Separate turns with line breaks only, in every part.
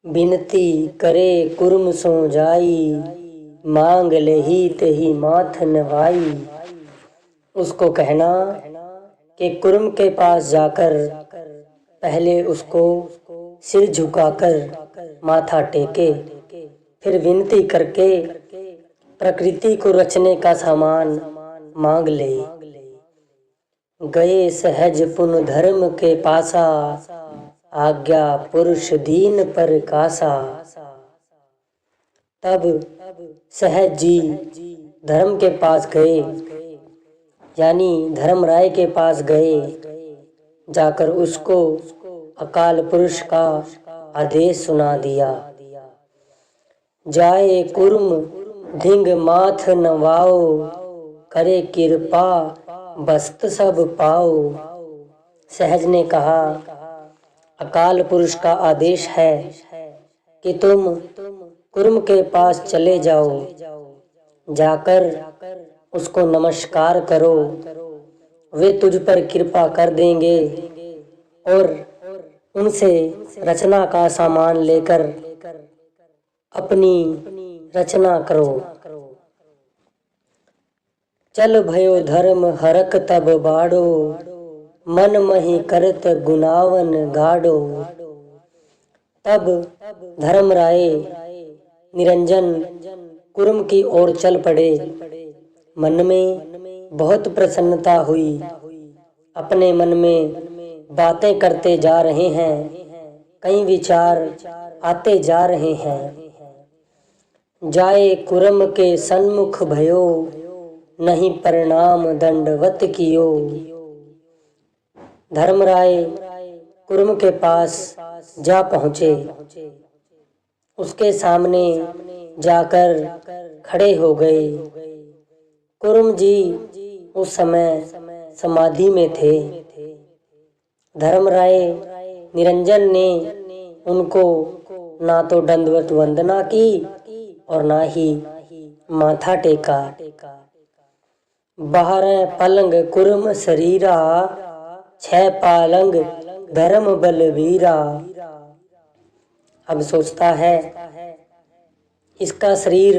बिनती करे कुर्म सो जाई, मांग लेही तेही माथ नवाई। उसको कहना कि कुर्म के पास जाकर पहले उसको सिर झुकाकर माथा टेके, फिर विनती करके प्रकृति को रचने का सामान मांग ले। गए सहज पुन धर्म के पासा, आज्ञा पुरुष दीन पर कासा। तब सहज जी धर्म के पास गए, यानी धर्मराय के पास गए। जाकर उसको अकाल पुरुष का आदेश सुना दिया। जाए कुर्म धिंग माथ नवाओ, करे कृपा बस्त सब पाओ। सहज ने कहा, अकाल पुरुष का आदेश है कि तुम कुर्म के पास चले जाओ, जाकर उसको नमस्कार करो, वे तुझ पर कृपा कर देंगे और उनसे रचना का सामान लेकर अपनी रचना करो। चल भयो धर्म हरक तब बाड़ो, मन मही करत गुनावन गाड़ो। तब धर्मराय निरंजन कुर्म की ओर चल पड़े। मन में बहुत प्रसन्नता हुई। अपने मन में बातें करते जा रहे हैं, कई विचार आते जा रहे हैं। जाए कुर्म के सन्मुख भयो, नहीं परिणाम दंडवत कियो। धर्मराय कुर्म के पास जा पहुँचे। उसके सामने जाकर खड़े हो गए। कुर्म जी उस समय समाधि में थे। धर्मराय निरंजन ने उनको ना तो दंडवत वंदना की और ना ही माथा टेका। 12 पलंग कुर्म शरीरा, 6 पालंग धर्म बलवीरा। अब सोचता है इसका शरीर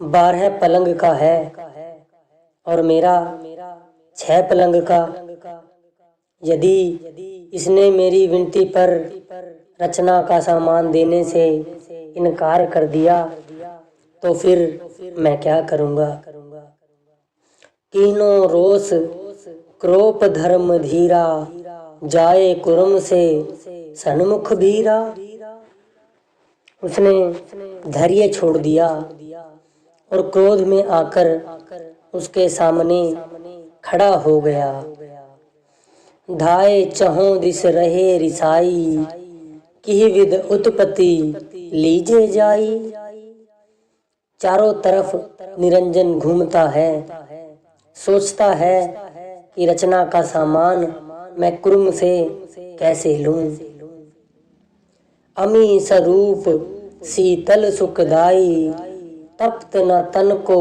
12 पलंग का है और मेरा 6 पलंग का। यदि इसने मेरी विनती पर रचना का सामान देने से इनकार कर दिया तो फिर मैं क्या करूँगा। कीनो रोष क्रोप धर्म धीरा, जाए कुर्म से सन्मुख भीरा। उसने धैर्य छोड़ दिया और क्रोध में आकर उसके सामने खड़ा हो गया। धाये चहों दिस रहे रिसाई, किहि विद उत्पत्ति लीजे जाई। चारों तरफ निरंजन घूमता है, सोचता है कि रचना का सामान मैं कुर्म से कैसे लूं। अमी स्वरूप शीतल सुखदाई, तप्त न तन को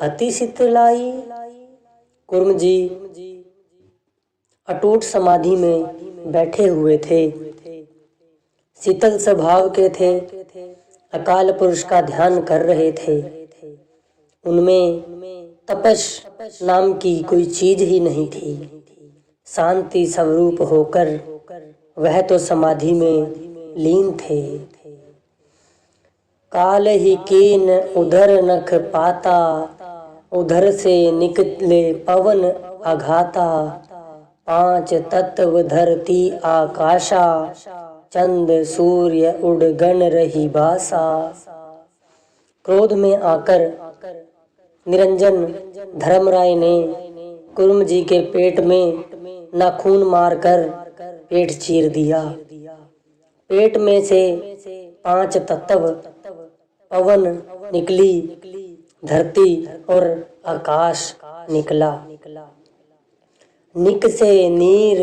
अति शीतलाई। कुर्म जी अटूट समाधि में बैठे हुए थे, शीतल स्वभाव के थे, अकाल पुरुष का ध्यान कर रहे थे। उनमें तपस नाम की कोई चीज ही नहीं थी। शांति स्वरूप होकर वह तो समाधि में लीन थे। काल ही कीन उधर नख पाता, उधर से निकले पवन आघाता। 5 तत्व धरती आकाशा, चंद सूर्य उड़गन रही बासा। क्रोध में आकर निरंजन धर्मराय ने कुर्म जी के पेट में नाखून मारकर पेट चीर दिया। पेट में से 5 तत्व पवन निकली, धरती और आकाश निकला। निक से नीर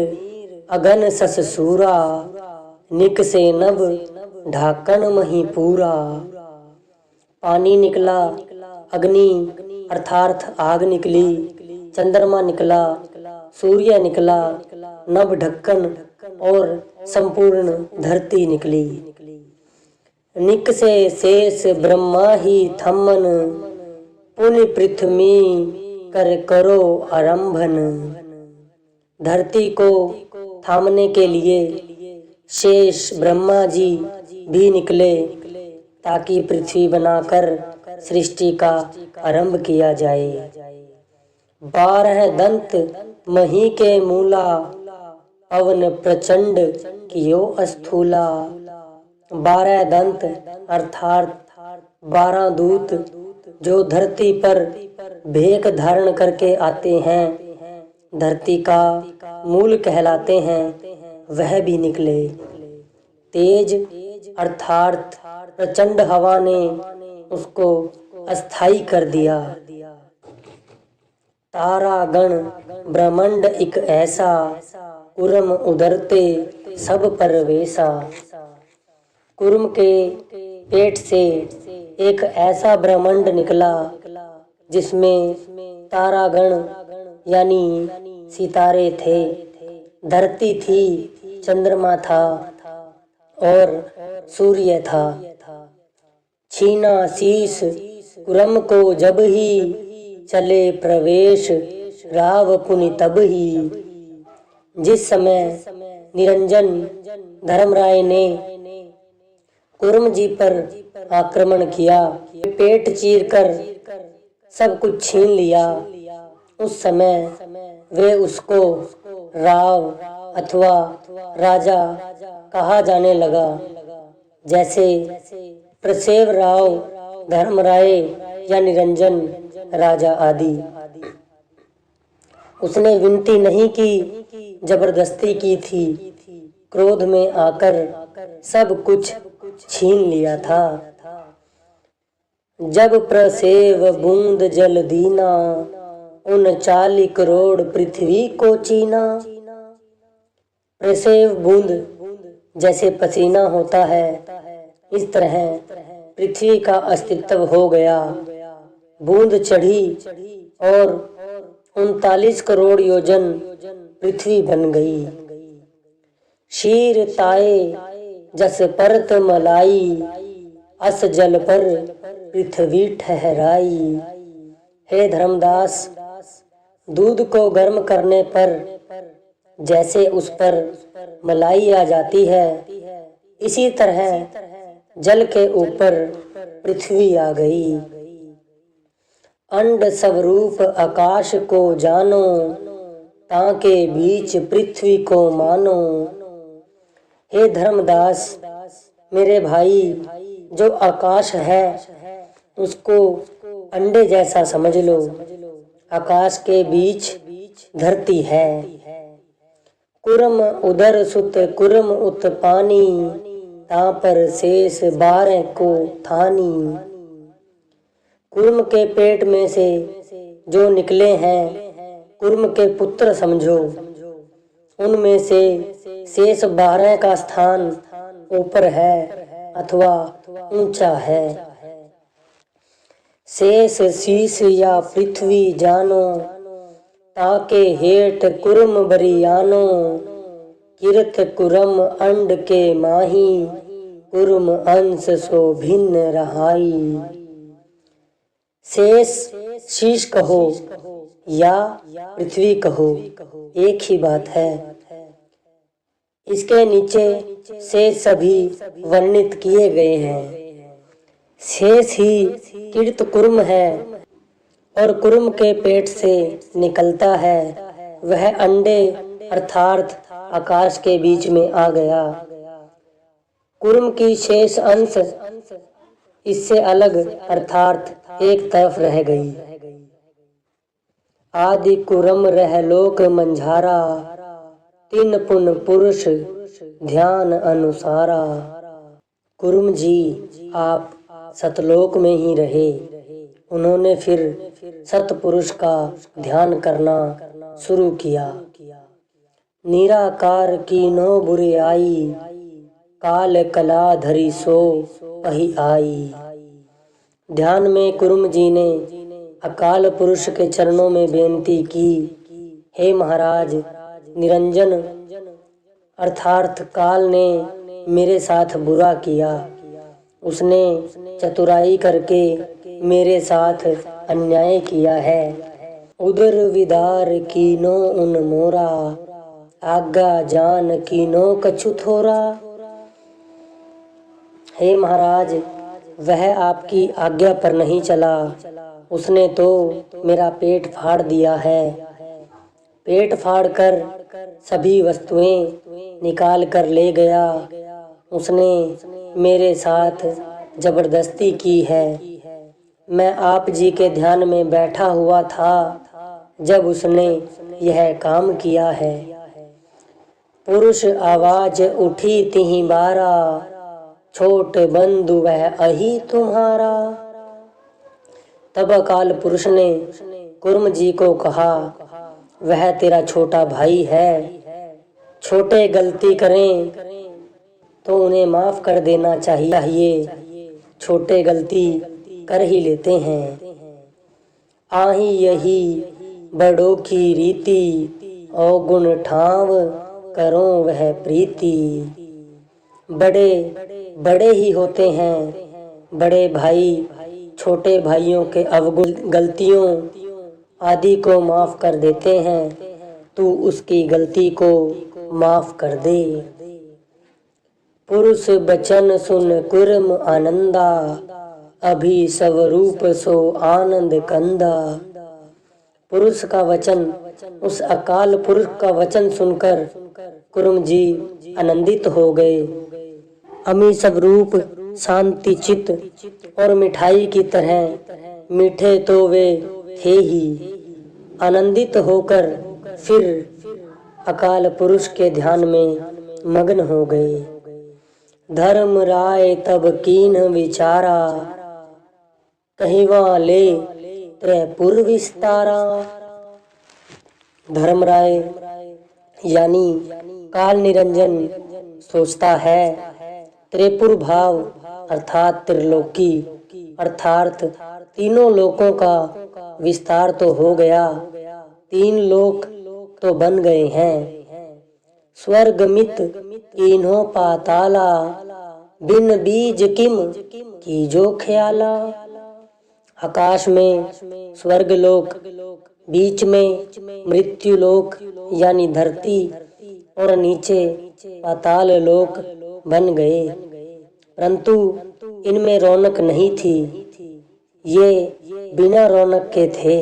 अगन सस सूरा, निक से नभ ढाकन मही पूरा। पानी निकला, अग्नि अर्थात आग निकली, चंद्रमा निकला, सूर्य निकला, नभ ढक्कन और संपूर्ण धरती निकली। निक से शेष ब्रह्मा ही थमन, पुनि पृथ्वी कर करो आरंभन। धरती को थामने के लिए शेष ब्रह्मा जी भी निकले ताकि पृथ्वी बनाकर सृष्टि का आरंभ किया जाए। 12 दंत मही के मूला, अवन प्रचंड कियो स्थूला। 12 दंत अर्थात 12 दूत जो धरती पर भेक धारण करके आते हैं, धरती का मूल कहलाते हैं, वह भी निकले। तेज अर्थात प्रचंड हवा ने उसको अस्थाई कर दिया। तारागण ब्रह्मांड एक ऐसा, कुर्म उदरते सब पर वैसा। कुर्म के पेट से एक ऐसा ब्रह्मांड निकला जिसमें तारागण यानी सितारे थे, धरती थी, चंद्रमा था और सूर्य था। छीना शीश कुर्म को जब ही, चले प्रवेश राव पुनि तब ही। जिस समय निरंजन धर्मराय ने कुर्म जी पर आक्रमण किया, पेट चीरकर सब कुछ छीन लिया, उस समय वे उसको राव अथवा राजा कहा जाने लगा, जैसे प्रसेव राव, धर्मराय या निरंजन राजा आदि। उसने विनती नहीं की, जबरदस्ती की थी, क्रोध में आकर सब कुछ छीन लिया था। जब प्रसेव बूंद जल दीना, 39 करोड़ पृथ्वी को चीना। प्रसेव बूंद जैसे पसीना होता है, इस तरह पृथ्वी का अस्तित्व हो गया। बूंद चढ़ी और 39 करोड़ योजन पृथ्वी बन गई। शीर ताए जस परत मलाई, अस जल पर पृथ्वी ठहराई। हे धर्मदास, दूध को गर्म करने पर जैसे उस पर मलाई आ जाती है, इसी तरह जल के ऊपर पृथ्वी आ गई। अंड स्वरूप आकाश को जानो, ताके बीच पृथ्वी को मानो। हे धर्मदास, मेरे भाई, जो आकाश है उसको अंडे जैसा समझ लो। आकाश के बीच धरती है। कुर्म उदर सुत कुर्म उत पानी, ता पर शेष 12 को थानी। कुर्म के पेट में से जो निकले हैं, कुर्म के पुत्र समझो। उनमें से शेष 12 का स्थान ऊपर है अथवा ऊंचा है। शेष शीश या पृथ्वी जानो, ताके हेठ कुर्म बरियानो। किरत कुर्म अंड के माही, कुर्म अंश सो भिन्न रहाई। शेष शीश कहो या पृथ्वी कहो, एक ही बात है। इसके नीचे शेष सभी वर्णित किए गए हैं। शेष ही किरत कुर्म है और कुर्म के पेट से निकलता है, वह अंडे अर्थात आकाश के बीच में आ गया। कुर्म की शेष अंश इससे अलग अर्थात एक तरफ रह गई। आदि कुर्म रह लोक मंझारा, तीन पुन पुरुष ध्यान अनुसारा। कुर्म जी आप सतलोक में ही रहे। उन्होंने फिर सतपुरुष का ध्यान करना शुरू किया। निराकार की नो बुराई, काल कला धरी सो पही आई। ध्यान में कुर्म जी ने अकाल पुरुष के चरणों में बेनती की, हे महाराज, निरंजन अर्थात काल ने मेरे साथ बुरा किया, उसने चतुराई करके मेरे साथ अन्याय किया है। उदर विदार कीनो उन मोरा, आज्ञा जान कीनो कछु थोरा। हे महाराज, वह आपकी आज्ञा पर नहीं चला, उसने तो मेरा पेट फाड़ दिया है। पेट फाड़ कर सभी वस्तुएं निकाल कर ले गया। उसने मेरे साथ जबरदस्ती की है। मैं आप जी के ध्यान में बैठा हुआ था जब उसने यह काम किया है। पुरुष आवाज उठी तिहि बारा, छोट बंधु वह अहि तुम्हारा। तब अकाल पुरुष ने कुर्म जी को कहा, वह तेरा छोटा भाई है। छोटे गलती करें तो उन्हें माफ कर देना चाहिए। छोटे गलती कर ही लेते हैं। आही यही बड़ों की रीति, अवगुण ठाव करो वह प्रीति। बड़े बड़े ही होते हैं। बड़े भाई छोटे भाइयों के अवगुण गलतियों आदि को माफ कर देते हैं। तू उसकी गलती को माफ कर दे। पुरुष बचन सुन कुर्म आनंदा, अभी स्वरूप सो आनंद कंदा। पुरुष का वचन, उस अकाल पुरुष का वचन सुनकर कुर्म जी आनंदित हो गए। अमी स्वरूप शांति चित्त और मिठाई की तरह मीठे तो वे थे ही। आनंदित होकर फिर अकाल पुरुष के ध्यान में मग्न हो गए। धर्म राय तब कीन विचारा, कहिवा ले त्रयपुर विस्तारा। धर्म राय यानी काल निरंजन सोचता है, त्रिपुर भाव अर्थात त्रिलोकी अर्थात तीनों लोकों का विस्तार तो हो गया। 3 लोक तो बन गए हैं। स्वर्ग मित तीनों पाताला, बिन बीज किम कीजो ख्याला। आकाश में स्वर्ग लोक, बीच में मृत्यु लोक यानी धरती और नीचे पाताल लोक बन गए। परंतु इनमें रौनक नहीं थी, ये बिना रौनक के थे।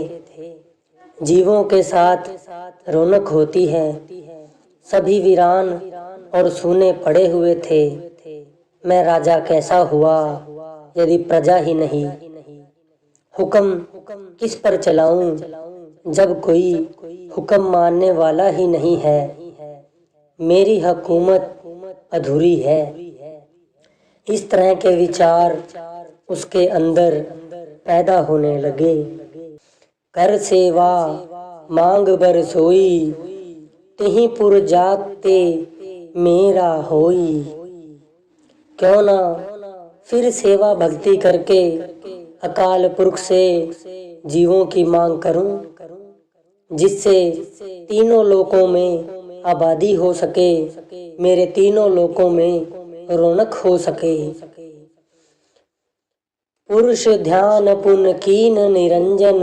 जीवों के साथ रौनक होती है। सभी वीरान और सूने पड़े हुए थे। मैं राजा कैसा हुआ यदि प्रजा ही नहीं। हुक्म किस पर चलाऊं जब कोई हुक्म मानने वाला ही नहीं है। मेरी हुकूमत अधूरी है। इस तरह के विचार उसके अंदर पैदा होने लगे। कर सेवा मांग बर सोई, तिहि पुर जाते मेरा होई। क्यों ना फिर सेवा भक्ति करके अकाल पुरख से जीवों की मांग करूं, जिससे तीनों लोकों में आबादी हो सके, मेरे तीनों लोकों में रौनक हो सके। पुरुष ध्यान पुन कीन निरंजन,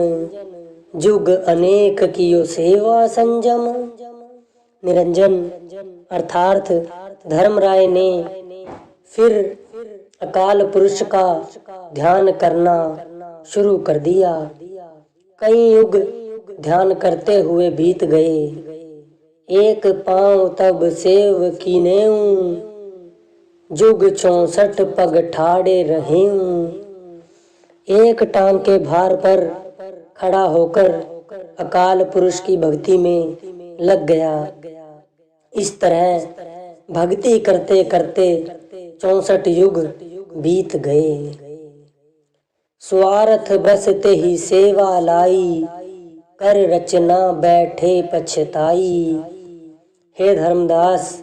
जुग अनेक कियो सेवा संजम। निरंजन अर्थात धर्मराय ने फिर अकाल पुरुष का ध्यान करना शुरू कर दिया। कई युग ध्यान करते हुए बीत गए। एक पांव तब सेव कीनेऊ, जुग 64 पग ठाड़े रहेऊं। एक टांग के भार पर खड़ा होकर अकाल पुरुष की भक्ति में लग गया। इस तरह भक्ति करते करते 64 युग बीत गए। स्वार्थ बसते ही सेवा लाई, कर रचना बैठे पछताई। हे धर्मदास,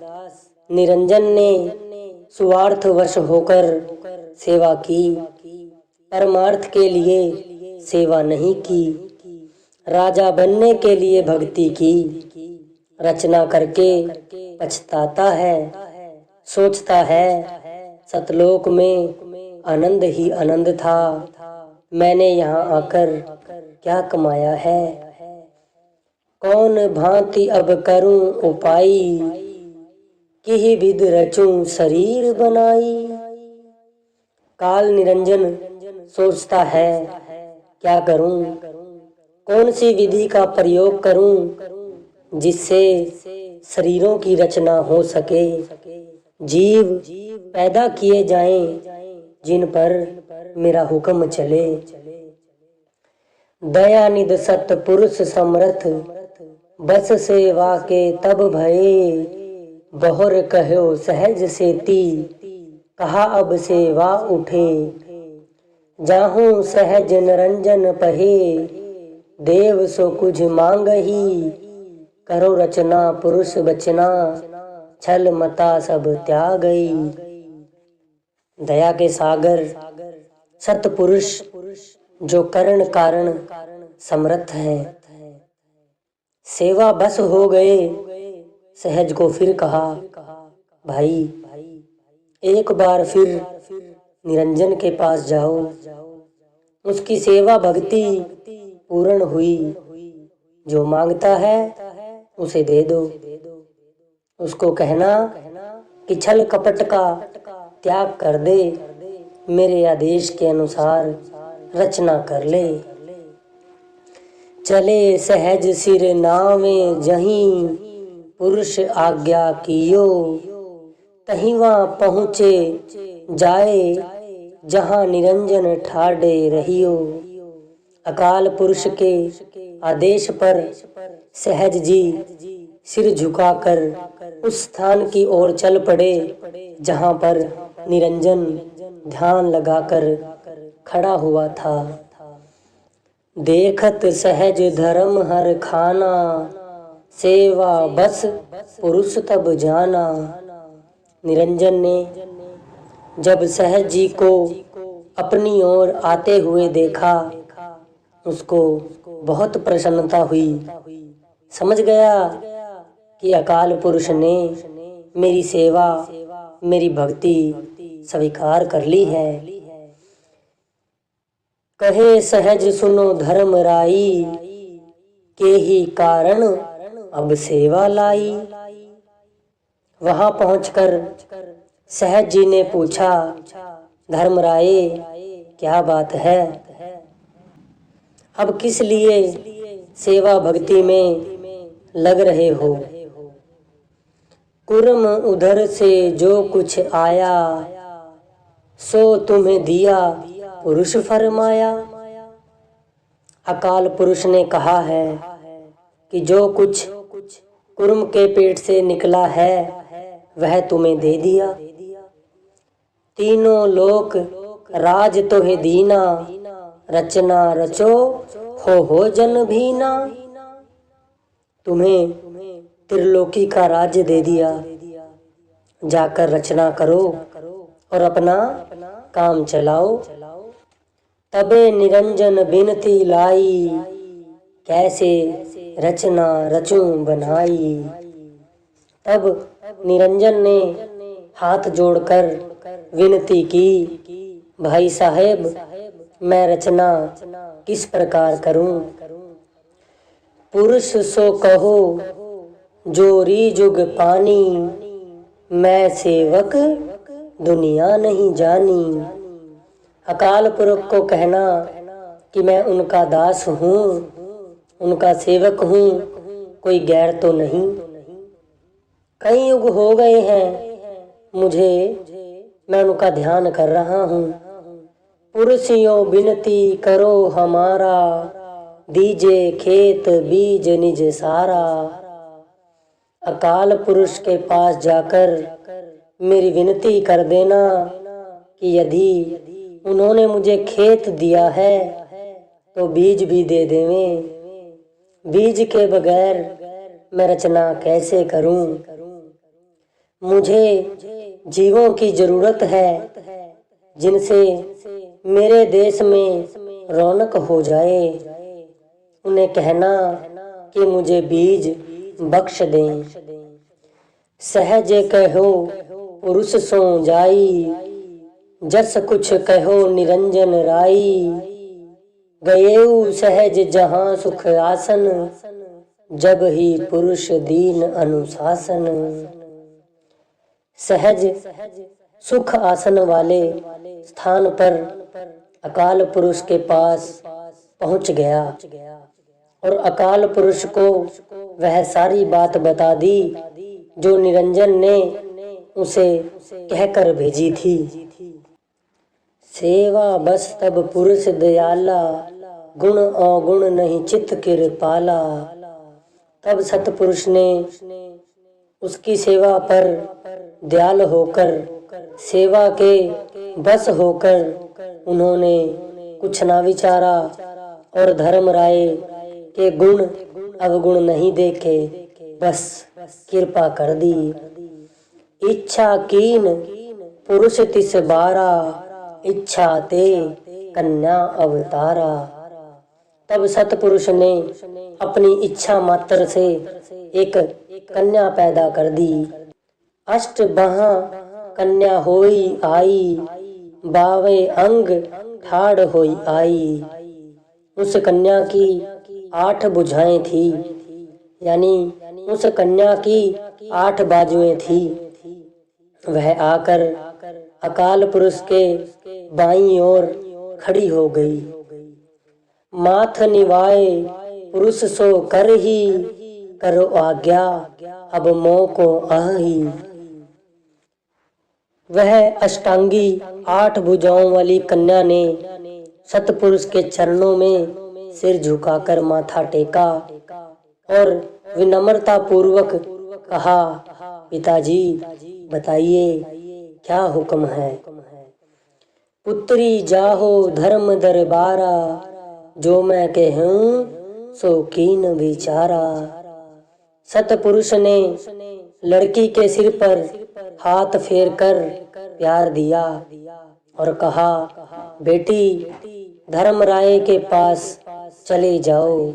निरंजन ने स्वार्थवश होकर सेवा की, परमार्थ के लिए सेवा नहीं की। राजा बनने के लिए भक्ति की, रचना करके पछताता है। सोचता है सतलोक में आनंद ही आनंद था। मैंने यहाँ आकर क्या कमाया है, कौन भांति अब करूं उपाय, किहि विध रचूं शरीर बनाई। काल निरंजन सोचता है क्या करूं, कौन सी विधि का प्रयोग करूं जिससे शरीरों की रचना हो सके, जीव पैदा किए जाएं जिन पर मेरा हुक्म चले। दयानिधि सत्पुरुष समर्थ, बस सेवा के तब भये, बहुर कहो सहज सेती, कहा अब सेवा उठे। जाहूं सहज निरंजन पहे, देव सो कुछ मांगही, करो रचना पुरुष बचना, छल मता सब त्याग गई। दया के सागर सतपुरुष जो करण कारण समर्थ है, सेवा बस हो गए। सहज को फिर कहा, भाई एक बार फिर निरंजन के पास जाओ, उसकी सेवा भक्ति पूर्ण हुई, जो मांगता है उसे दे दो। उसको कहना कि छल कपट का त्याग कर दे, मेरे आदेश के अनुसार रचना कर ले। चले सहज सिर नावे जहीं, पुरुष आज्ञा कियो, तहीं वहाँ पहुँचे जाए, जहाँ निरंजन ठाडे रहियो। अकाल पुरुष के आदेश पर सहज जी सिर झुकाकर उस स्थान की ओर चल पड़े जहाँ पर निरंजन ध्यान लगाकर खड़ा हुआ था। देखत सहज धर्म हर खाना, सेवा बस पुरुष तब जाना। निरंजन ने जब सहज जी को अपनी ओर आते हुए देखा, उसको बहुत प्रसन्नता हुई। समझ गया कि अकाल पुरुष ने मेरी सेवा, मेरी भक्ति स्वीकार कर ली है। कहे सहज सुनो धर्म राई, के ही कारण अब सेवा लाई। वहां पहुंचकर सहज जी ने पूछा, धर्मराय क्या बात है, अब किस लिए सेवा भक्ति में लग रहे हो। कुर्म उधर से जो कुछ आया, सो तुम्हें दिया पुरुष फरमाया। अकाल पुरुष ने कहा है कि जो कुछ कुर्म के पेट से निकला है वह तुम्हें दे दिया। तीनों लोक राज तोहे दीना, रचना रचो हो जन भीना। तुम्हें त्रिलोकी का राज्य दे दिया, जाकर रचना करो और अपना काम चलाओ। तबे निरंजन बिनती लाई, कैसे रचना रचूं बनाई। तब निरंजन ने हाथ जोड़कर विनती की, भाई साहेब मैं रचना किस प्रकार करूं। पुरुष सो कहो जो रीजुग पानी, मैं सेवक दुनिया नहीं जानी। अकाल पुरख को कहना कि मैं उनका दास हूँ, उनका सेवक हूँ, कोई गैर तो नहीं। कई युग हो गए हैं मुझे, मैं उनका ध्यान कर रहा हूँ। पुरुषियों विनती करो हमारा, दीजे खेत बीज निज सारा। अकाल पुरुष के पास जाकर मेरी विनती कर देना कि यदि उन्होंने मुझे खेत दिया है तो बीज भी दे देवें। बीज के बगैर मैं रचना कैसे करूं। मुझे जीवों की जरूरत है जिनसे मेरे देश में रौनक हो जाए। उन्हें कहना कि मुझे बीज बख्श दें। सहज कहो पुरुष सो जाई, जस कुछ कहो निरंजन राई, गएऊ सहज जहाँ सुख आसन, जब ही पुरुष दीन अनुशासन। सहज सुख आसन वाले स्थान पर अकाल पुरुष के पास पहुंच गया और अकाल पुरुष को वह सारी बात बता दी जो निरंजन ने उसे कहकर भेजी थी। सेवा बस तब पुरुष दयाला, गुण अवगुण नहीं चित्त कृपाला। तब सतपुरुष ने उसकी सेवा पर दयाल होकर, सेवा के बस होकर उन्होंने कुछ ना विचारा और धर्मराय के गुण अवगुण नहीं देखे, बस कृपा कर दी। इच्छा कीन पुरुष तिस बारा, इच्छा ते कन्या अवतारा। तब सतपुरुष ने अपनी इच्छा मात्र से एक कन्या पैदा कर दी। अष्ट बहा कन्या होई आई, बावे अंग ठाड़ होई आई। उस कन्या की 8 भुजाएं थी, यानी उस कन्या की 8 बाजुएं थी। वह आकर अकाल पुरुष के बाईं ओर खड़ी हो गई। माथ निवाए पुरुष सो कर ही, करो आज्ञा अब मोह को आही। वह अष्टांगी 8 भुजाओं वाली कन्या ने सतपुरुष के चरणों में सिर झुकाकर माथा टेका और विनम्रता पूर्वक कहा, पिताजी बताइए क्या हुक्म है। पुत्री जाहो धर्म दरबारा, जो मैं कहूँ सो कीन विचारा। सतपुरुष ने लड़की के सिर पर हाथ फेर कर प्यार दिया और कहा, बेटी धर्मराय के पास चले जाओ।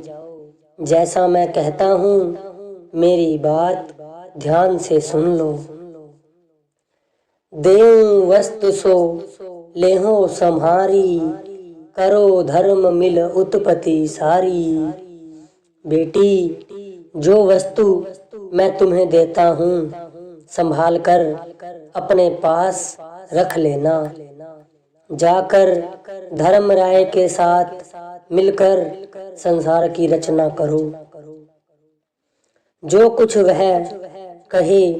जैसा मैं कहता हूँ मेरी बात ध्यान से सुन लो। देऊं वस्तु सो लेहो सम्हारी, करो धर्म मिल उत्पत्ति सारी। बेटी जो वस्तु मैं तुम्हें देता हूँ संभाल कर अपने पास रख लेना। जाकर धर्मराय के साथ मिलकर संसार की रचना करो। जो कुछ वह कहे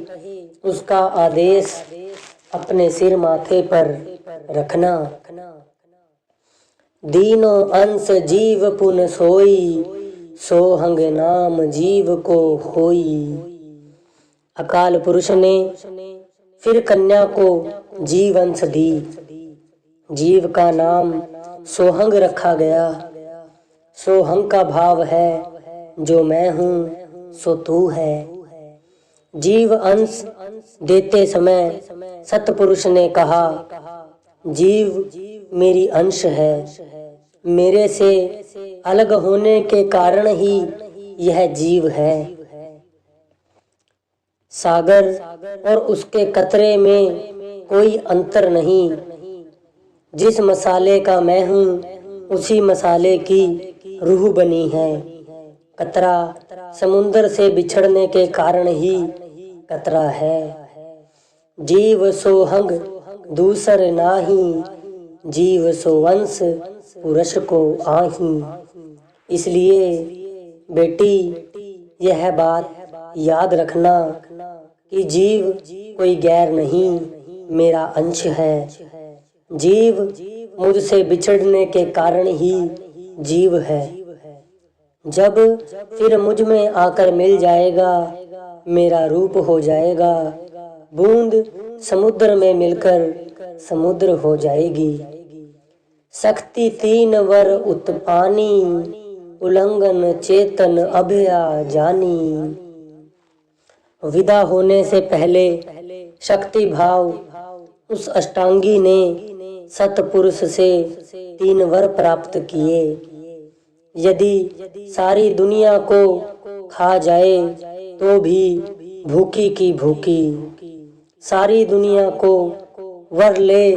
उसका आदेश अपने सिर माथे पर रखना। दीनों अंश जीव पुन सोई, सोहंग नाम जीव को होई। अकाल पुरुष ने फिर कन्या को जीव अंश दी। जीव का नाम सोहंग रखा गया। सोहंग का भाव है जो मैं हूँ सो तू है। जीव अंश देते समय सतपुरुष ने कहा, जीव मेरी अंश है। मेरे से अलग होने के कारण ही यह जीव है। सागर और उसके कतरे में कोई अंतर नहीं। जिस मसाले का मैं हूँ उसी मसाले की रूह बनी है। कतरा समुंदर से बिछड़ने के कारण ही कतरा है। जीव सोहंग दूसर नाही, जीव सो वंश पुरुष को आही। इसलिए बेटी यह बात याद रखना कि जीव कोई गैर नहीं, मेरा अंश है। जीव मुझसे बिछड़ने के कारण ही जीव है। जब फिर मुझ में आकर मिल जाएगा मेरा रूप हो जाएगा। बूंद समुद्र में मिलकर समुद्र हो जाएगी। शक्ति 3 वर उत्पानी, उल्लंघन चेतन अभया जानी। विदा होने से पहले शक्ति भाव उस अष्टांगी ने सतपुरुष से 3 वर प्राप्त किए। यदि सारी दुनिया को खा जाए तो भी भूखी की भूखी, सारी दुनिया को वर ले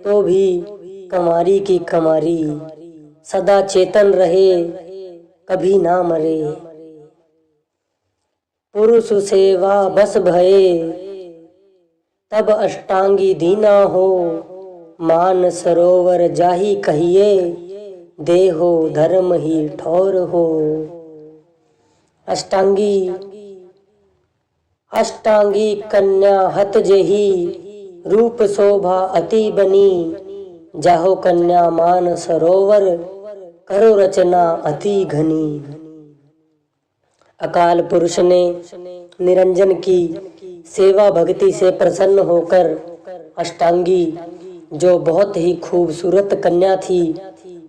तो भी कमारी की कमारी, सदा चेतन रहे कभी ना मरे। पुरुष सेवा बस भये तब अष्टांगी दीना हो, मान सरोवर जाहि कहिए देहो धर्म ही ठौर हो। अष्टांगी कन्या हत जेहि, रूप शोभा अति बनी, जाहो कन्या मान सरोवर, करो रचना अति घनी। अकाल पुरुष ने निरंजन की सेवा भक्ति से प्रसन्न होकर अष्टांगी, जो बहुत ही खूबसूरत कन्या थी,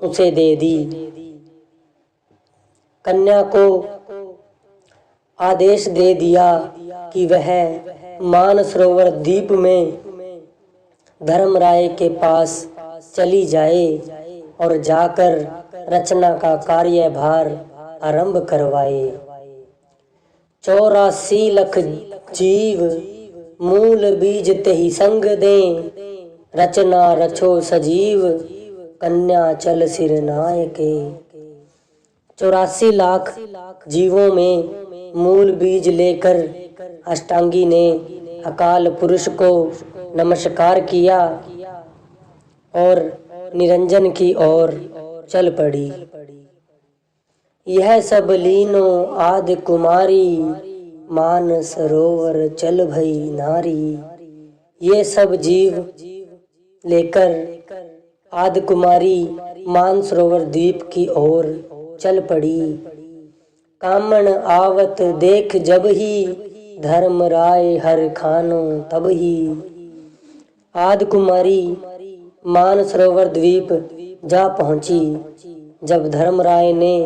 उसे दे दी। कन्या को आदेश दे दिया कि वह मानसरोवर द्वीप में धर्मराय के पास चली जाए और जाकर रचना का कार्यभार आरंभ करवाए। 84 लाख जीव मूल बीज तेहि संग दें, रचना रचो सजीव, कन्या चल सिर नायके। 84 लाख जीवों में मूल बीज लेकर अष्टांगी ने अकाल पुरुष को नमस्कार किया और निरंजन की ओर चल पड़ी। यह सब लीनो आदि कुमारी, मान सरोवर चल भई नारी। ये सब जीव लेकर आदि कुमारी मान सरोवर द्वीप की ओर चल पड़ी। कामन आवत देख जब ही, धर्मराय हर खानो तब ही। आदि कुमारी मान सरोवर द्वीप जा पहुंची। जब धर्मराय ने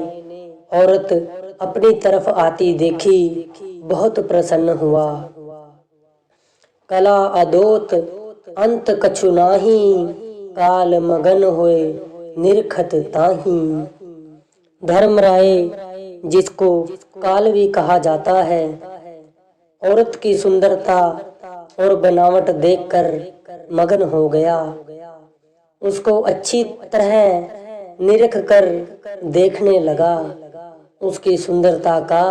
औरत अपनी तरफ आती देखी, बहुत प्रसन्न हुआ। कला अदोत अंत कछु नाही, काल मगन होए निरखत ताही। धर्मराय, जिसको काल भी कहा जाता है, औरत की सुंदरता और बनावट देखकर मगन हो गया। उसको अच्छी तरह निरख कर देखने लगा। उसकी सुंदरता का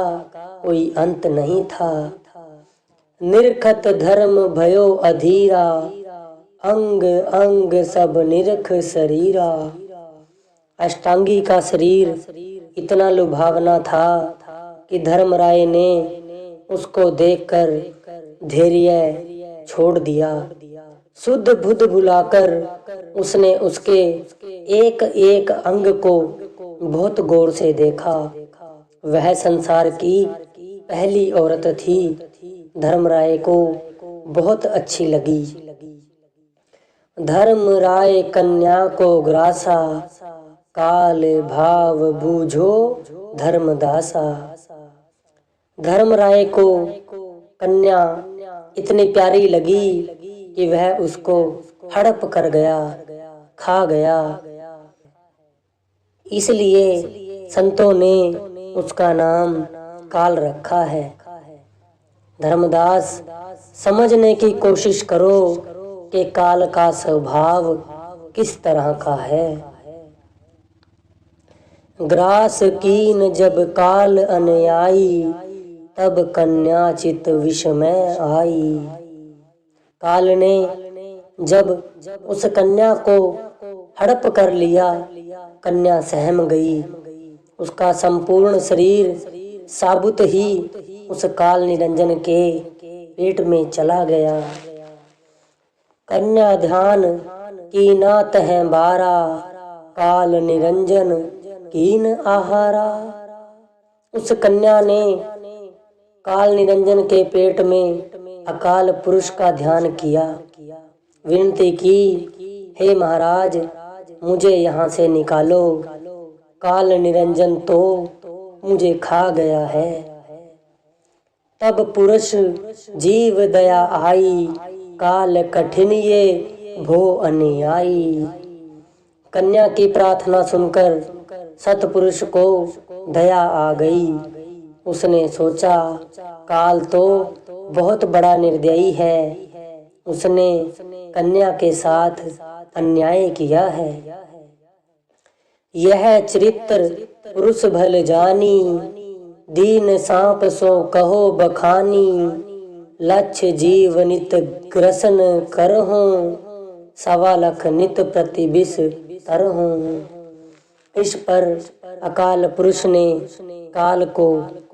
कोई अंत नहीं था। निरखत धर्म भयो अधीरा, अंग अंग सब निरख शरीरा। अष्टांगी का शरीर इतना लुभावना था कि धर्मराय ने उसको देखकर धैर्य छोड़ दिया। शुद्ध बुद्ध भुलाकर उसने उसके एक एक अंग को बहुत गौर से देखा। वह संसार की पहली औरत थी। धर्मराय को बहुत अच्छी लगी। धर्मराय कन्या को ग्रासा, काल भाव बूझो धर्मदासा। धर्मराय को कन्या इतनी प्यारी लगी कि वह उसको हड़प कर गया, खा गया। इसलिए संतों ने उसका नाम काल रखा है। धर्मदास, समझने की कोशिश करो कि काल का स्वभाव किस तरह का है। ग्रास कीन जब काल अन्यायी, तब कन्या चित विषमय आई। काल ने जब उस कन्या को हड़प कर लिया, कन्या सहम गई। उसका संपूर्ण शरीर साबुत ही उस काल निरंजन के पेट में चला गया। कन्या ध्यान की ना तह बारा, काल निरंजन कीन आहारा। उस कन्या ने काल निरंजन के पेट में अकाल पुरुष का ध्यान किया। विनती की, हे महाराज, मुझे यहाँ से निकालो, काल निरंजन तो मुझे खा गया है। तब पुरुष जीव दया आई, काल कठिन ये भो अन्यायी। कन्या की प्रार्थना सुनकर सतपुरुष को दया आ गई। उसने सोचा, काल तो बहुत बड़ा निर्दयी है। उसने कन्या के साथ अन्याय किया है। यह चरित्र पुरुष भल जानी, दीन सांप सो कहो बखानी। लक्ष्य जीव नित ग्रसन करहूं, 1.25 लाख नित प्रति विष तरहूं। इस पर अकाल पुरुष ने काल को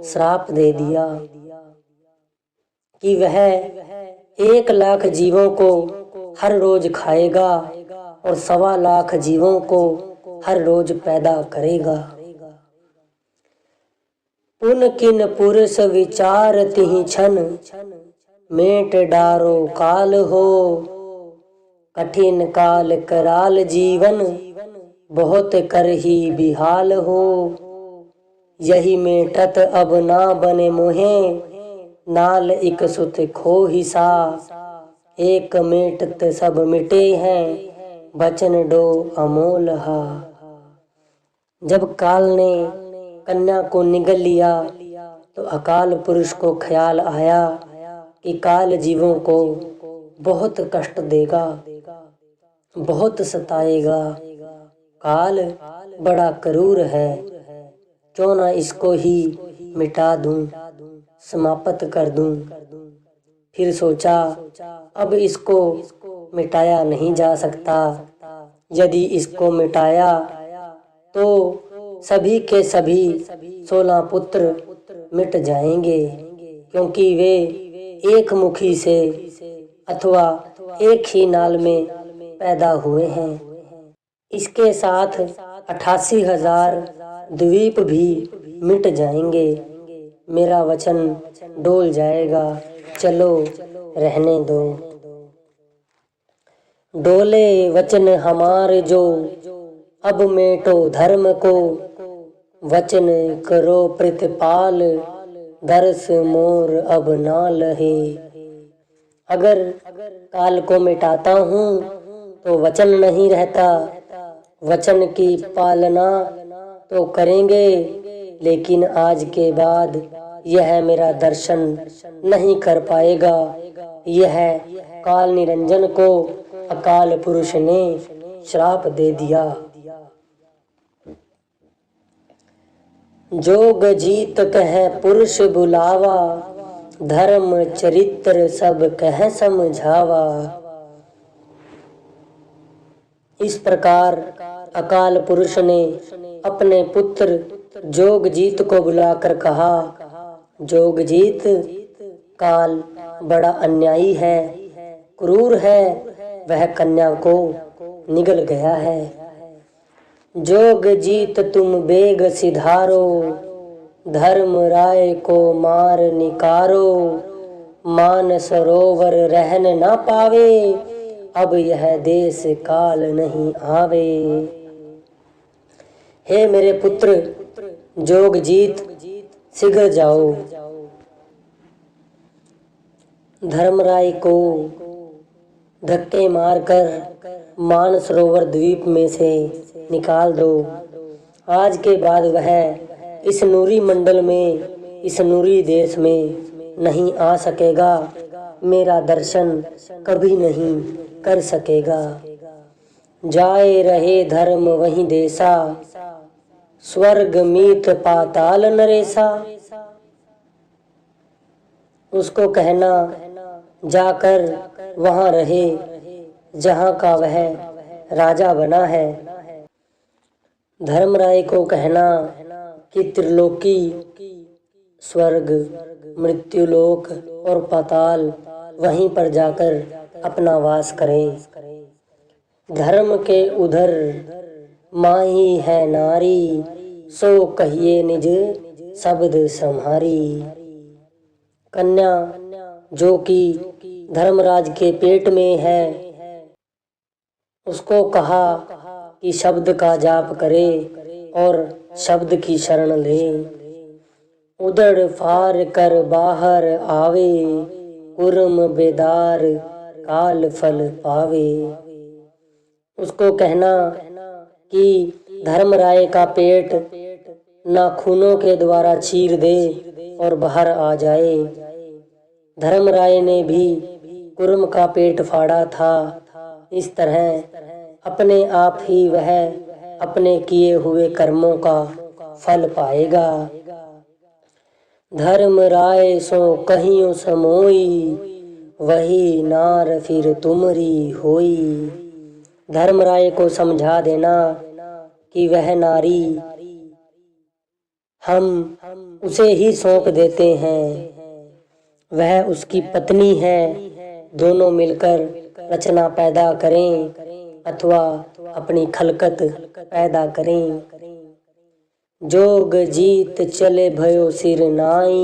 श्राप दे दिया कि वह 1 लाख जीवों को हर रोज खाएगा और 1.25 लाख जीवों को हर रोज पैदा करेगा। पुन किन पुरुष विचार तिहि छन, मेट डारो काल हो। कठिन काल कराल जीवन, बहुत कर ही बिहाल हो। यही मेटत अब ना बने मोहे, नाल इक सुत खो हिसा। एक मेटत सब मिटे हैं, बचन डो अमोल हा। जब काल ने कन्या को निगल लिया तो अकाल पुरुष को ख्याल आया कि काल जीवों को बहुत कष्ट देगा, बहुत सताएगा। काल बड़ा क्रूर है, क्यों ना इसको ही मिटा दूं, समाप्त कर दूं। फिर सोचा अब इसको मिटाया नहीं जा सकता। यदि इसको मिटाया तो सभी के सभी 16 पुत्र मिट जाएंगे, क्योंकि वे एक मुखी से अथवा एक ही नाल में पैदा हुए हैं। इसके साथ 88,000 द्वीप भी मिट जाएंगे। मेरा वचन डोल जाएगा, चलो रहने दो। डोले वचन हमारे जो, अब मेटो धर्म को। वचन करो प्रतिपाल, दर्श मोर अब ना लहे। अगर काल को मिटाता हूँ तो वचन नहीं रहता। वचन की पालना तो करेंगे, लेकिन आज के बाद यह मेरा दर्शन नहीं कर पाएगा। यह काल निरंजन को अकाल पुरुष ने श्राप दे दिया। जोग जीत कह पुरुष बुलावा, धर्म चरित्र सब कह समझावा। इस प्रकार अकाल पुरुष ने अपने पुत्र जोगजीत को बुलाकर कहा, जोगजीत, काल बड़ा अन्यायी है, क्रूर है, वह कन्या को निगल गया है। जोगजीत तुम बेग सिधारो, धर्म राय को मार निकारो। मान सरोवर रहन ना पावे, अब यह देश काल नहीं आवे। हे मेरे पुत्र जोगजीत, शीघ्र जाओ, धर्मराय को धक्के मारकर मानसरोवर द्वीप में से निकाल दो। आज के बाद वह इस नूरी मंडल में, इस नूरी देश में नहीं आ सकेगा। मेरा दर्शन कभी नहीं कर सकेगा। जाए रहे धर्म वहीं देसा, स्वर्ग मीत पाताल नरेसा। उसको कहना जाकर वहां रहे जहां का वह राजा बना है। धर्मराय को कहना कि त्रिलोकी, स्वर्ग, मृत्युलोक और पाताल वहीं पर जाकर अपना वास करे। धर्म के उधर माही है नारी, सो कहिए निज शब्द सम्हारी। कन्या जो कि धर्मराज के पेट में है, उसको कहा कि शब्द का जाप करे और शब्द की शरण ले। उदड़ फार कर बाहर आवे, कुर्म बेदार काल फल पावे। उसको कहना कि धर्मराय का पेट नाखूनों के द्वारा चीर दे और बाहर आ जाए। धर्मराय ने भी कुर्म का पेट फाड़ा था। इस तरह अपने आप ही वह अपने किए हुए कर्मों का फल पाएगा। धर्म राय सो कहियो समोई, वही नार फिर तुमरी होई। धर्म राय को समझा देना कि वह नारी हम उसे ही सौंप देते हैं, वह उसकी पत्नी है। दोनों मिलकर रचना पैदा करें अथवा अपनी खलकत पैदा करें। जोग जीत चले भयो सिर नाई,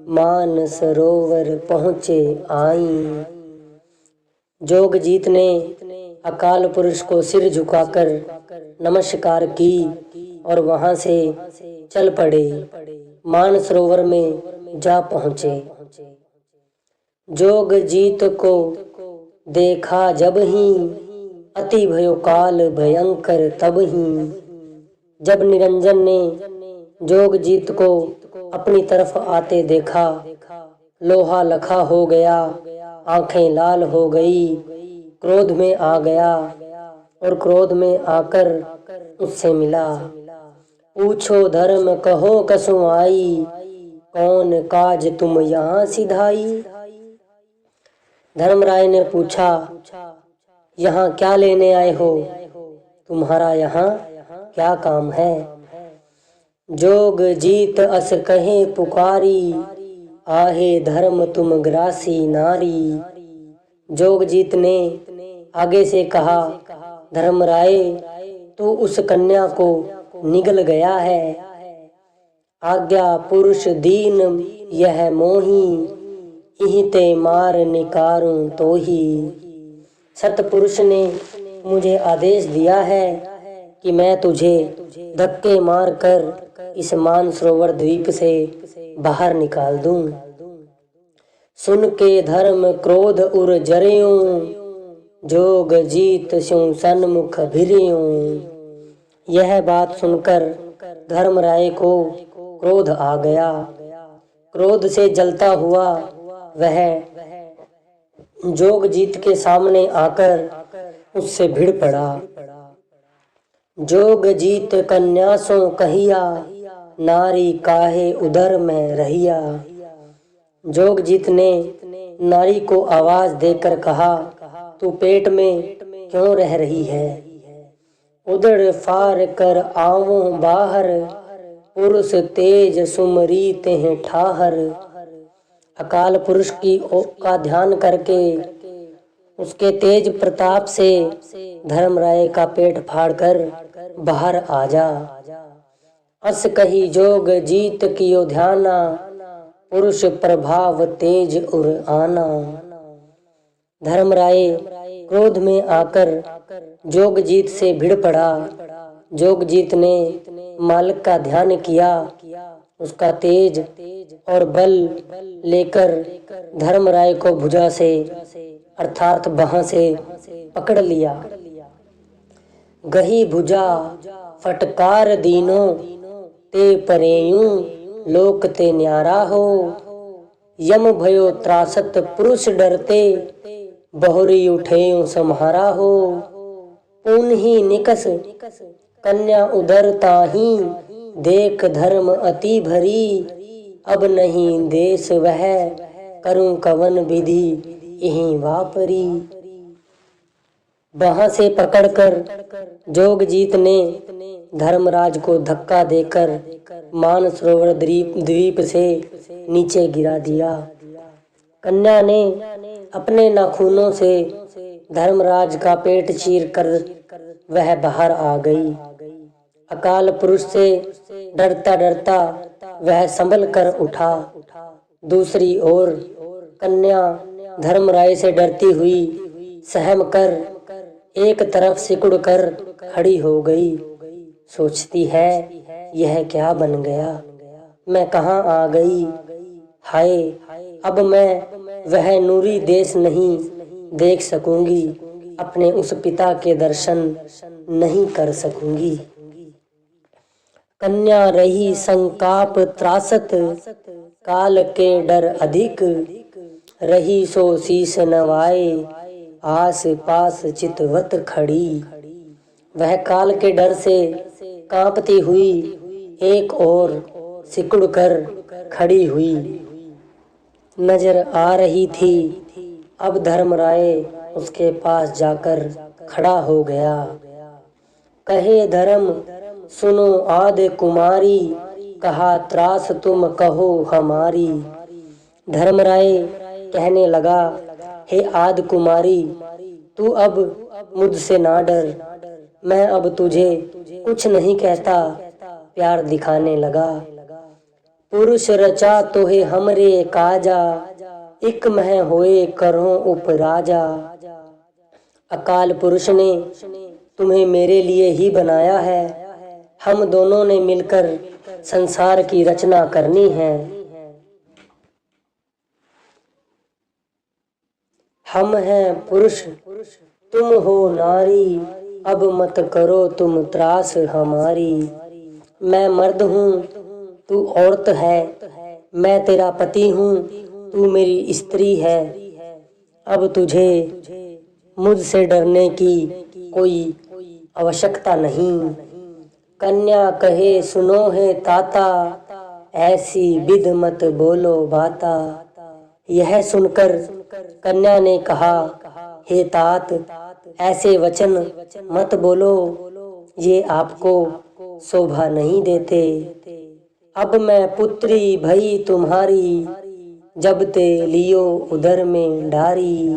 मान सरोवर पहुँचे आई। जोग जीत ने अकाल पुरुष को सिर झुकाकर नमस्कार की और वहां से चल पड़े, मान सरोवर में जा पहुँचे। जोग जीत को देखा जब ही, अति भयो काल भयंकर तब ही। जब निरंजन ने जोग जीत को अपनी तरफ आते देखा, लोहा लखा हो गया, आंखें लाल हो गई, क्रोध में आ गया और क्रोध में आकर उससे मिला। पूछो धर्म कहो कसुँ आई, कौन काज तुम यहाँ सिधाई। धर्मराय ने पूछा, यहाँ क्या लेने आए हो, तुम्हारा यहाँ क्या काम है। जोग जीत अस कहे पुकारी, आहे धर्म तुम ग्रासी नारी। जोग जीत ने आगे से कहा, धर्मराय तू उस कन्या को निगल गया है। आज्ञा पुरुष दीन यह मोही, इहि ते मार निकारूं तो ही। सतपुरुष ने मुझे आदेश दिया है कि मैं तुझे धक्के मार कर इस मानसरोवर द्वीप से बाहर निकाल दूं। सुन के धर्म क्रोध उर जरेऊं, जोग जीत स्यों सन्मुख भिरेऊं। यह बात सुनकर धर्मराय को क्रोध आ गया। क्रोध से जलता हुआ वह जोग जीत के सामने आकर उससे भिड़ पड़ा। जोग जीत कन्या सो कहिया, नारी काहे उदर में रहिया। जोग जीत ने नारी को आवाज देकर कहा, तू पेट में क्यों रह रही है। उदर फार कर आवो बाहर, पुरुष तेज सुमरी तेह ठाहर। अकाल पुरुष का ध्यान करके उसके तेज प्रताप से धर्मराय का पेट फाड़कर बाहर आ जा। अस कही जोग जीत कियो ध्याना, पुरुष प्रभाव तेज उर आना। धर्मराय क्रोध में आकर जोग जीत से भिड़ पड़ा। जोग जीत ने मालिक का ध्यान किया, उसका तेज और बल लेकर धर्मराय को भुजा से अर्थात बाह से पकड़ लिया। गही भुजा फटकार दीनो, ते परेयूं लोक ते न्यारा हो। यम भयो त्रासत पुरुष डरते, बहुरी उठेऊं सम्हारा हो। पुनहि निकस कन्या उदर ताही, देख धर्म अति भरी। अब नहीं देश वह, करूं कवन विधि यही वापरी। वहां से पकड़कर जोग जीत ने धर्मराज को धक्का देकर मानसरोवर द्वीप से नीचे गिरा दिया। कन्या ने अपने नाखूनों से धर्मराज का पेट चीर कर वह बाहर आ गई। अकाल पुरुष से डरता डरता वह संभल कर उठा। दूसरी ओर कन्या धर्मराय से डरती हुई सहम कर एक तरफ सिकुड़ कर खड़ी हो गई। सोचती है, यह क्या बन गया, मैं कहाँ आ गई। हाय, अब मैं वह नूरी देश नहीं देख सकूंगी, अपने उस पिता के दर्शन नहीं कर सकूंगी। कन्या रही संताप त्रासत, काल के डर अधिक, रही सो शीस नवाए। आस पास चितवत खड़ी। वह काल के डर से कांपती हुई एक और सिकुड़ कर खड़ी हुई नजर आ रही थी। अब धर्मराय उसके पास जाकर खड़ा हो गया। कहे धर्म सुनो आदि कुमारी, कहा त्रास तुम कहो हमारी। धर्मराय कहने लगा, हे आदि कुमारी, तू अब मुझसे ना डर, मैं अब तुझे कुछ नहीं कहता। प्यार दिखाने लगा। पुरुष रचा तोहे हमरे काजा, इक मह होए करो उपराजा। अकाल पुरुष ने तुम्हें मेरे लिए ही बनाया है। हम दोनों ने मिलकर संसार की रचना करनी है। हम हैं पुरुष तुम हो नारी, अब मत करो तुम त्रास हमारी। मैं मर्द हूँ तू औरत है, मैं तेरा पति हूँ तू मेरी स्त्री है। अब तुझे मुझसे डरने की कोई आवश्यकता नहीं। कन्या कहे सुनो है ताता, ऐसी विध मत बोलो बाता। यह सुनकर कन्या ने कहा, हे तात, ऐसे वचन मत बोलो, ये आपको शोभा नहीं देते। अब मैं पुत्री भई तुम्हारी, जब ते लियो उदर में डारी।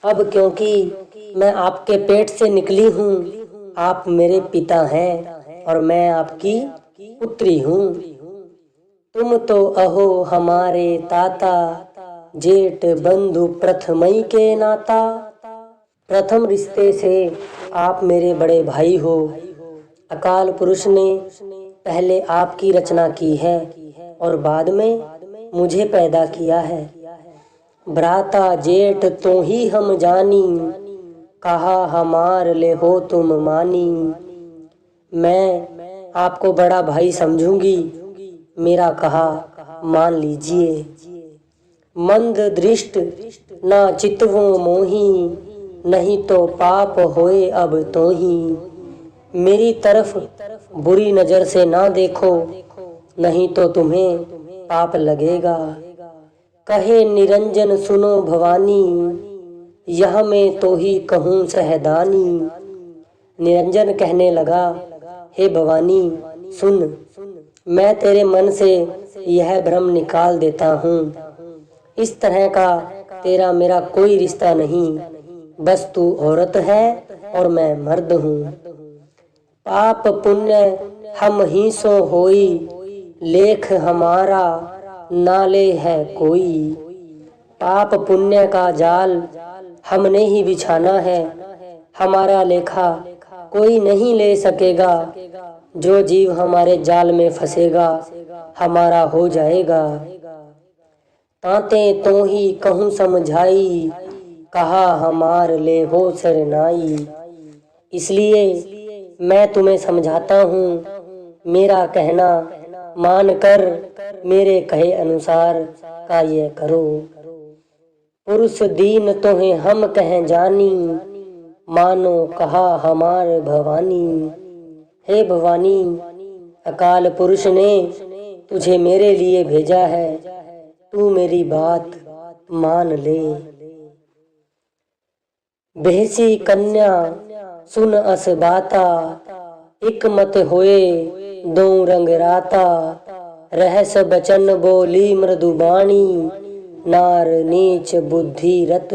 अब क्योंकि मैं आपके पेट से निकली हूँ, आप मेरे पिता हैं और मैं आपकी पुत्री हूँ। तुम तो अहो हमारे ताता, जेठ बंधु प्रथमई के नाता। प्रथम रिश्ते से आप मेरे बड़े भाई हो। अकाल पुरुष ने पहले आपकी रचना की है और बाद में मुझे पैदा किया है। भ्राता जेठ तो ही हम जानी, कहा हमार ले हो तुम मानी। मैं आपको बड़ा भाई समझूंगी, मेरा कहा मान लीजिए। मंद दृष्ट ना चितवो मोही, नहीं तो पाप होए अब तो ही। मेरी तरफ बुरी नजर से ना देखो, नहीं तो तुम्हें पाप लगेगा। कहे निरंजन सुनो भवानी, यह मैं तो ही कहूँ सहदानी। निरंजन कहने लगा, हे भवानी सुन, मैं तेरे मन से यह भ्रम निकाल देता हूँ। इस तरह का तेरा मेरा कोई रिश्ता नहीं, बस तू औरत है और मैं मर्द हूँ। पाप पुण्य हम ही सो होई, लेख हमारा नाले है कोई। पाप पुण्य का जाल हमने ही बिछाना है, हमारा लेखा कोई नहीं ले सकेगा। जो जीव हमारे जाल में फंसेगा हमारा हो जाएगा। ताते तो ही कहूँ समझाई, कहा हमार ले हो सरनाई। इसलिए मैं तुम्हें समझाता हूँ, मेरा कहना मान कर मेरे कहे अनुसार का ये करो। पुरुष दीन तोहे हम कहें जानी, मानो कहा हमार भवानी। हे भवानी, अकाल पुरुष ने तुझे मेरे लिए भेजा है, तू मेरी बात मान ले। बेहसी कन्या सुन अस बाता, इक मत होए दो रंग राता। रहस बचन बोली मृदुबाणी, नार नीच बुद्धि रत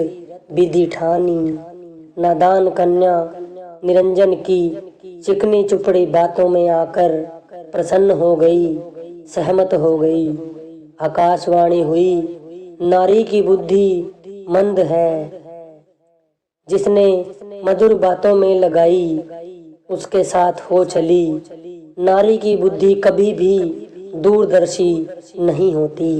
विधि ठानी। नादान कन्या निरंजन की चिकनी चुपड़ी बातों में आकर प्रसन्न हो गई, सहमत हो गई। आकाशवाणी हुई, नारी की बुद्धि मंद है, जिसने मधुर बातों में लगाई उसके साथ हो चली। नारी की बुद्धि कभी भी दूरदर्शी नहीं होती।